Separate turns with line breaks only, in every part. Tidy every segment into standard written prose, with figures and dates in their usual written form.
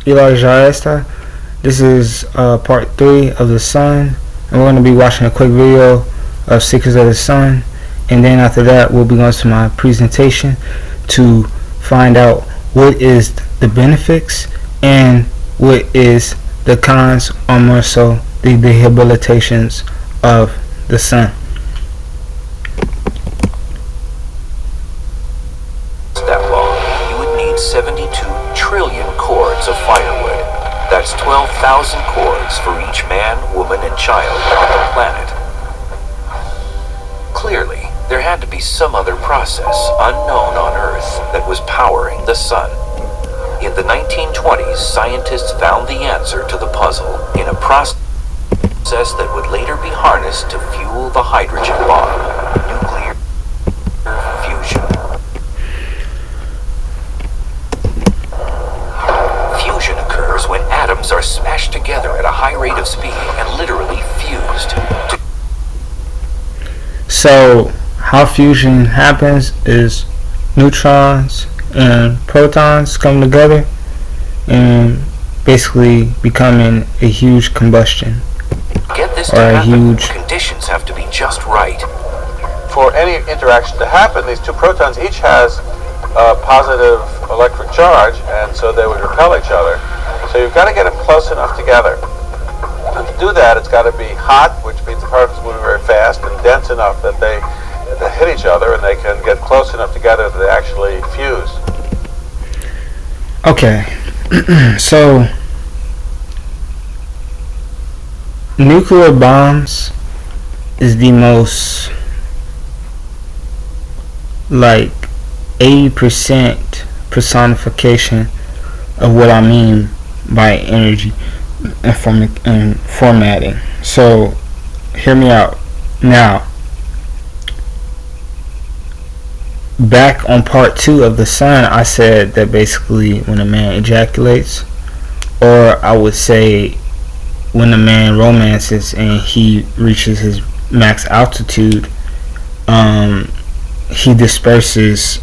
ELI'S.JYESTHA. This is part 3 of the sun, and we're going to be watching a quick video of Secrets of the Sun, and then after that we'll be going to my presentation to find out what is the benefics and what is the cons, or more so the debilitations of the sun.
That long, you would need 72 trillion cords of firewood. That's 12,000 cords for each man, woman, and child on the planet. Clearly, there had to be some other process unknown on Earth that was powering the sun. In the 1920s, scientists found the answer to the puzzle in a process that would later be harnessed to fuel the hydrogen bomb, nuclear fusion. Fusion occurs when atoms are smashed together at a high rate of speed and literally fused.
So, how fusion happens is neutrons and protons come together and basically becoming a huge combustion.
Get this to happen, conditions have to be just right.
For any interaction to happen, these two protons each has a positive electric charge, and so they would repel each other. So you've got to get them close enough together. And to do that, it's got to be hot, which means the particles moving very fast, and dense enough that they hit each other and they can get close enough together that they actually fuse.
Okay, so nuclear bombs is the most, like, 80% personification of what I mean by energy and formatting. So hear me out. Now, back on part 2 of the sun, I said that basically when a man ejaculates, or I would say when a man romances and he reaches his max altitude, he disperses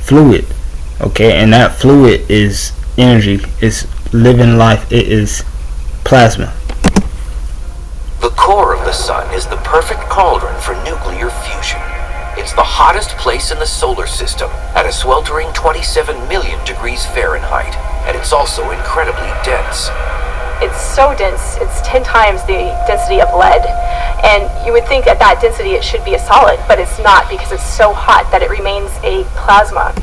fluid, okay, and that fluid is energy, it's living life, it is plasma.
The core of the sun is the perfect cauldron for nuclear fusion. It's the hottest place in the solar system at a sweltering 27 million degrees Fahrenheit, and it's also incredibly dense.
It's so dense, it's 10 times the density of lead. And you would think at that density it should be a solid, but it's not, because it's so hot that it remains a plasma.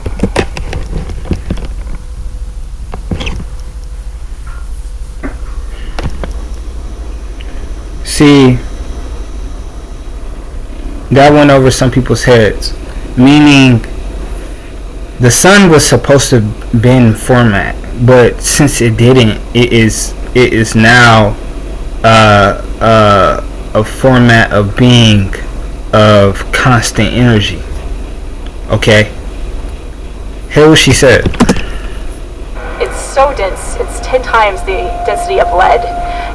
See, that went over some people's heads, meaning the sun was supposed to be in format, but since it didn't, it is now a format of being of constant energy. Okay, hear what she said.
It's so dense, it's 10 times the density of lead.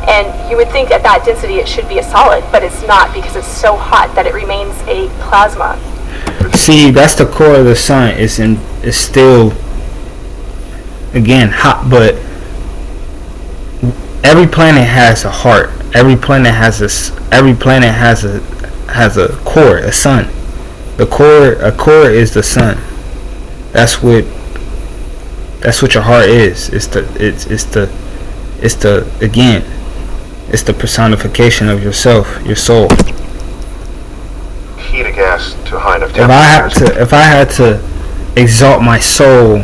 And you would think at that density it should be a solid, but it's not, because it's so hot that it remains a plasma.
See, that's the core of the sun. It's still, again, hot, but every planet has a heart. Every planet has a core, a sun. A core is the sun. That's what your heart is. It's the personification of yourself, your soul.
Heat a gas to high enough
temperature. If I had to exalt my soul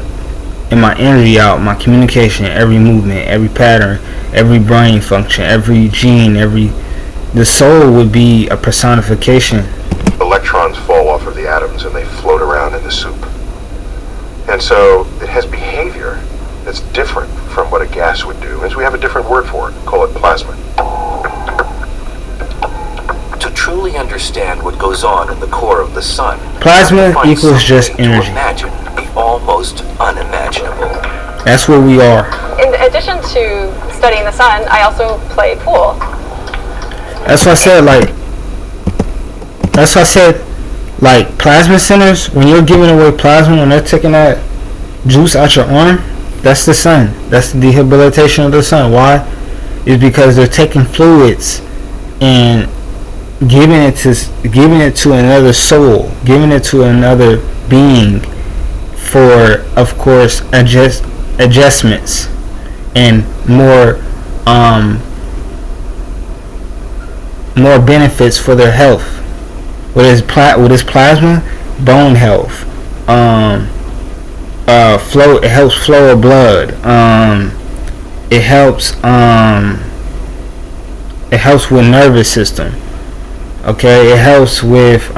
and my energy out, my communication, every movement, every pattern, every brain function, every gene, the soul would be a personification.
Electrons fall off of the atoms and they float around in the soup. And so it has behavior that's different from what a gas would do. And so we have a different word for it, call it plasma.
To truly understand what goes on in the core of the sun,
plasma equals just energy.
To imagine the almost unimaginable.
That's where we are.
In addition to studying the sun, I also play pool.
That's what I said, like plasma centers, when you're giving away plasma, when they're taking that juice out your arm, that's the sun. That's the rehabilitation of the sun. Why? Is because they're taking fluids and giving it to another soul, giving it to another being for, of course, adjustments and more benefits for their health. What is plasma? Bone health. Flow. It helps flow of blood. It helps with nervous system. Okay, it helps with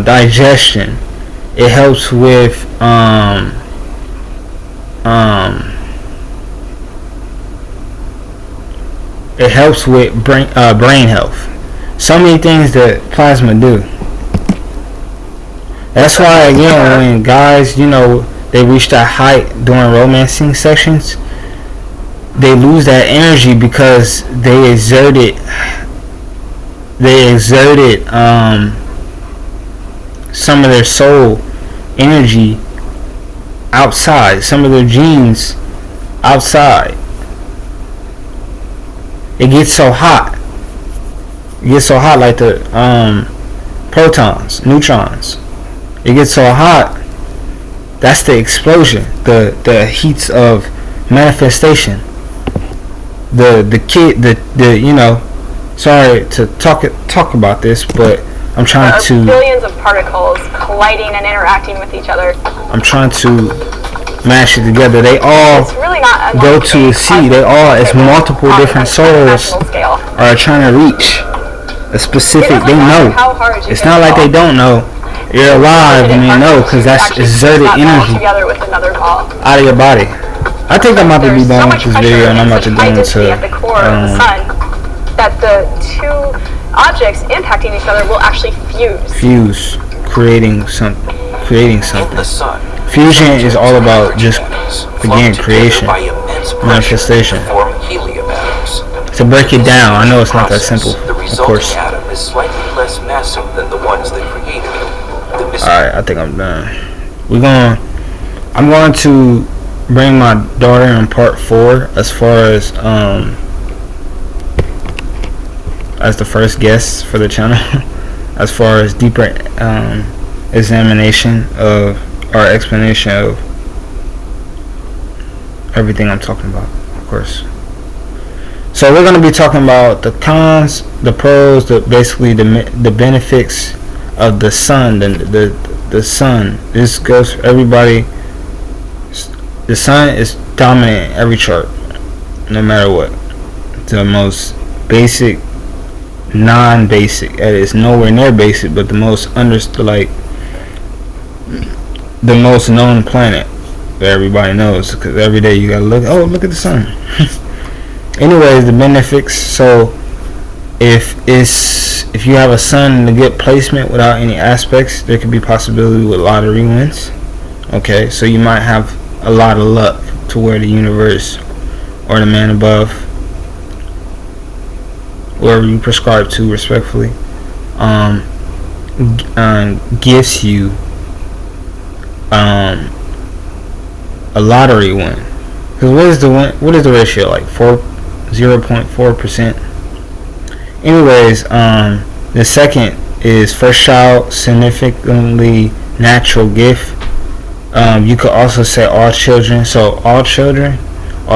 digestion. It helps with brain health. So many things that plasma do. That's why, again, when guys, they reach that height during romancing sessions, they lose that energy because they exerted some of their soul energy outside, some of their genes outside. It gets so hot. Like the protons, neutrons. It gets so hot. That's the explosion. The heats of manifestation. Sorry to talk about this, but I'm trying to.
Billions of particles colliding and interacting with each other.
I'm trying to mash it together. They all go to a sea. They all, as multiple different souls, are trying to reach a specific. They know. It's not like they don't know. You're alive and they know, because that's exerted energy out of your body. I think I'm about to be done with this video, and I'm about to go into
that the two objects impacting each other will actually fuse,
creating something.
The sun,
Fusion is all about just, again, creation, manifestation. To break it down, I know it's not that simple, of course.
Atom is slightly less massive than the ones that created it.
Alright, I think I'm done. I'm going to bring my daughter in part 4 as far as the first guest for the channel, as far as deeper examination of or explanation of everything I'm talking about, of course. So we're going to be talking about the cons, the pros, basically the benefits of the sun. The sun. This goes for everybody. The sun is dominant in every chart, no matter what. The most basic, non-basic. It is nowhere near basic, but the most the most known planet that everybody knows, because every day you gotta look. Oh, look at the sun. Anyways, the benefits. So if you have a sun in a good placement without any aspects, there could be possibility with lottery wins. Okay, so you might have a lot of luck to where the universe or the man above, whoever you prescribe to respectfully, gives you a lottery win. Because what is the ratio, like 0.4%? Anyways, the second is first child, significantly natural gift. You could also say all children. So all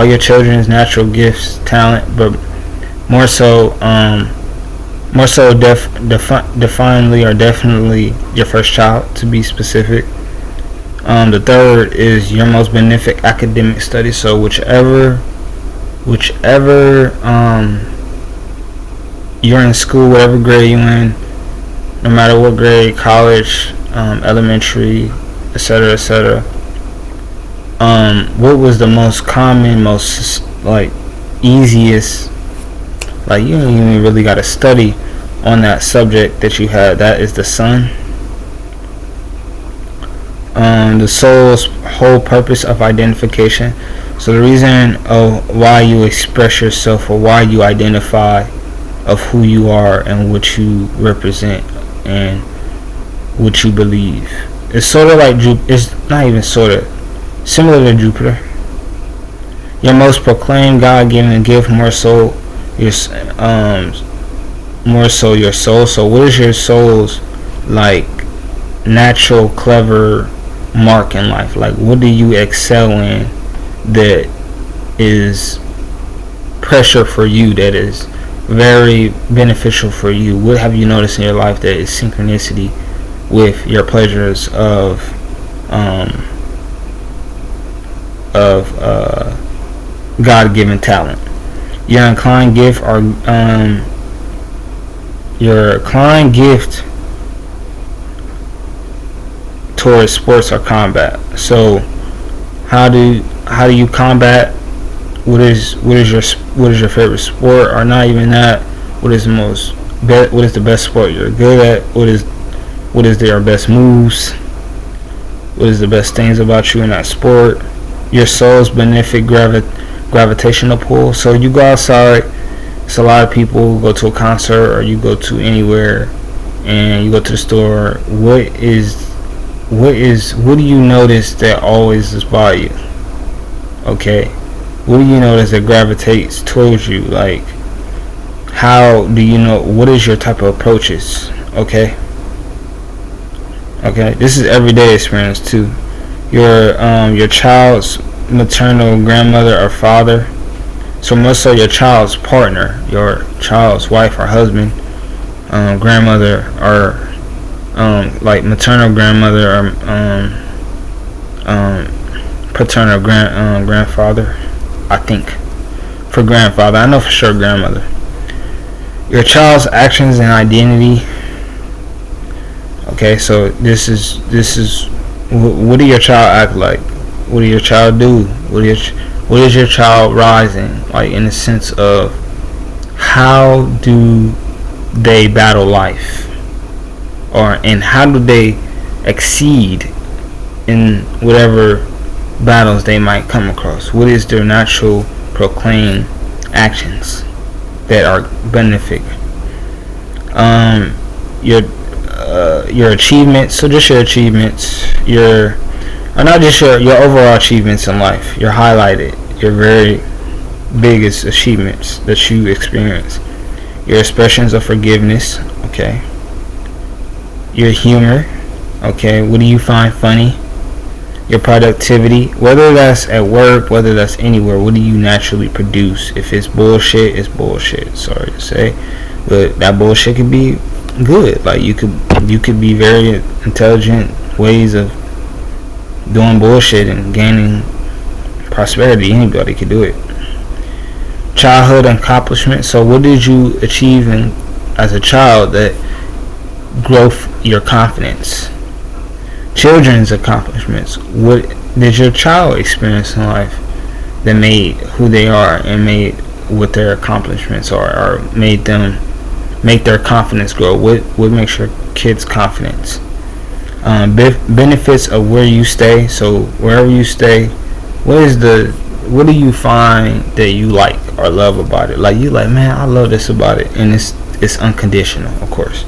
your children's natural gifts, talent, but more so definitely or definitely your first child, to be specific. The third is your most benefic academic study. So whichever you're in school, whatever grade you're in, no matter what grade, college, elementary, etc. What was the most common, most easiest, you don't even really got to study on that subject that you had? That is the sun. The soul's whole purpose of identification. So the reason of why you express yourself, or why you identify of who you are and what you represent and what you believe. It's sort of like, it's not even sort of, similar to Jupiter. Your most proclaimed God-given gift, more so your soul. So what is your soul's like natural clever mark in life? Like, what do you excel in that is pressure for you, that is very beneficial for you? What have you noticed in your life that is synchronicity with your pleasures of God-given talent? Your inclined gift towards sports or combat. So how do you combat? What is your favorite sport, or not even that? What is the best sport you're good at? What is their best moves? What is the best things about you in that sport? Your soul's benefic gravitational pull. So you go outside. It's a lot of people who go to a concert, or you go to anywhere, and you go to the store. What do you notice that always is by you? Okay, what do you notice that gravitates towards you? Like, how do you know? What is your type of approaches? Okay, this is everyday experience too. Your child's maternal grandmother or father. So much so your child's partner, your child's wife or husband, grandmother, or like maternal grandmother, or paternal grandfather. I think for grandfather, I know for sure grandmother. Your child's actions and identity. Okay, so this is what do your child act like? What do your child do? What is your child rising like, in the sense of how do they battle life, and how do they exceed in whatever battles they might come across? What is their natural proclaimed actions that are benefic? Your achievements. So just your achievements, or not just your overall achievements in life. Your highlighted, your very biggest achievements that you experience. Your expressions of forgiveness. Okay. Your humor. Okay. What do you find funny? Your productivity, whether that's at work, whether that's anywhere, what do you naturally produce? If it's bullshit, it's bullshit. Sorry to say, but that bullshit could be good. Like you could be very intelligent ways of doing bullshit and gaining prosperity. Anybody could do it. Childhood accomplishment. So what did you achieve as a child that growth your confidence? Children's accomplishments. What did your child experience in life that made who they are and made what their accomplishments are, or made them make their confidence grow? What makes your kids' confidence? Benefits of where you stay. So wherever you stay, what do you find that you like or love about it? Like you like, man, I love this about it, and it's unconditional, of course.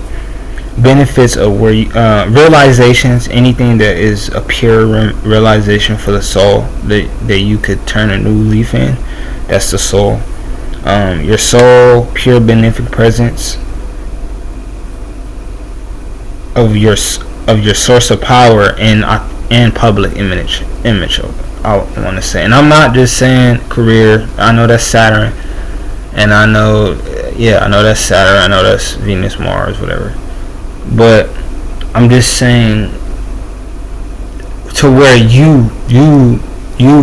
Benefits of where you, realizations, anything that is a pure realization for the soul that you could turn a new leaf in, that's the soul. Your soul, pure benefic presence of your source of power and public image. I want to say, and I'm not just saying career. I know that's Saturn, and I know that's Saturn. I know that's Venus, Mars, whatever. But I'm just saying to where you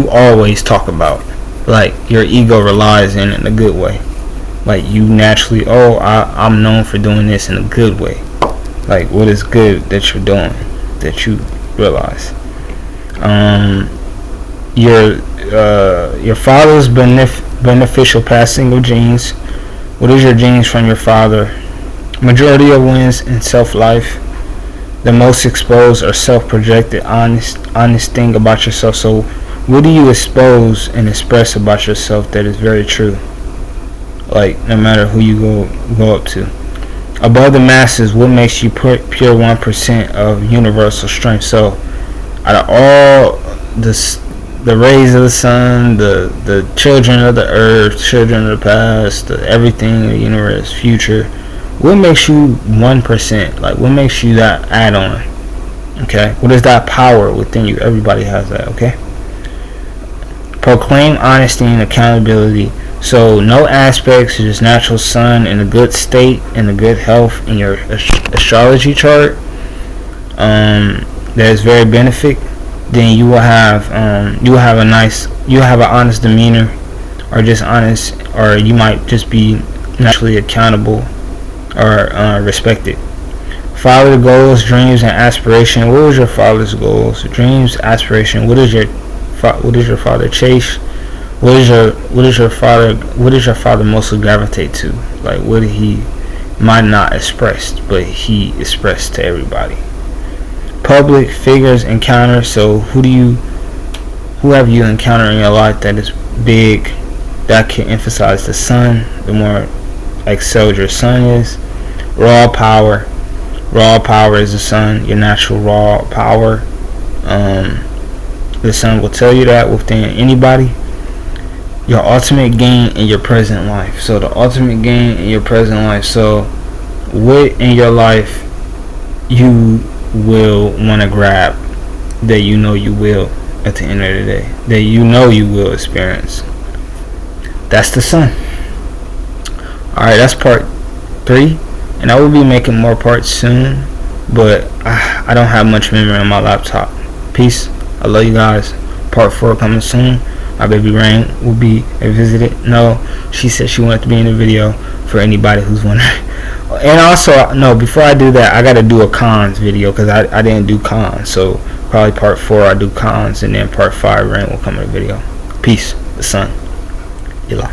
always talk about, like your ego relies in a good way. Like you naturally, I'm known for doing this in a good way. Like what is good that you're doing that you realize. Your father's beneficial passing of genes. What is your genes from your father? Majority of wins in self-life. The most exposed or self-projected honest thing about yourself. So what do you expose and express about yourself that is very true? Like no matter who you go up to. Above the masses, what makes you pure 1% of universal strength? So out of all the rays of the sun, the children of the earth, children of the past, everything in the universe, future. What makes you 1%? Like, what makes you that add-on? Okay, what is that power within you? Everybody has that. Okay. Proclaim honesty and accountability. So no aspects, just natural sun in a good state, in a good health in your astrology chart. That is very benefic. Then you will have an honest demeanor, or just honest, or you might just be naturally accountable or respected. Father goals, dreams, and aspiration. What was your father's goals, dreams, aspiration? What does your father chase? What does your father mostly gravitate to? Like, what did he might not express, but he expressed to everybody? Public figures encounter. So who have you encountered in your life that is big, that can emphasize the sun? The more excelled your sun is. Raw power is the sun, your natural raw power. The sun will tell you that within anybody. Your ultimate gain in your present life. So the ultimate gain in your present life. So what in your life you will want to grab, that you know you will at the end of the day, that you know you will experience. That's the sun. Alright, that's part 3, and I will be making more parts soon, but I don't have much memory on my laptop. Peace. I love you guys. Part 4 coming soon. My baby Rain will be visited. No, she said she wanted to be in the video, for anybody who's wondering. And also, no, before I do that, I gotta do a cons video, because I didn't do cons. So probably part 4 I do cons, and then part 5 Rain will come in the video. Peace. The sun. Eli.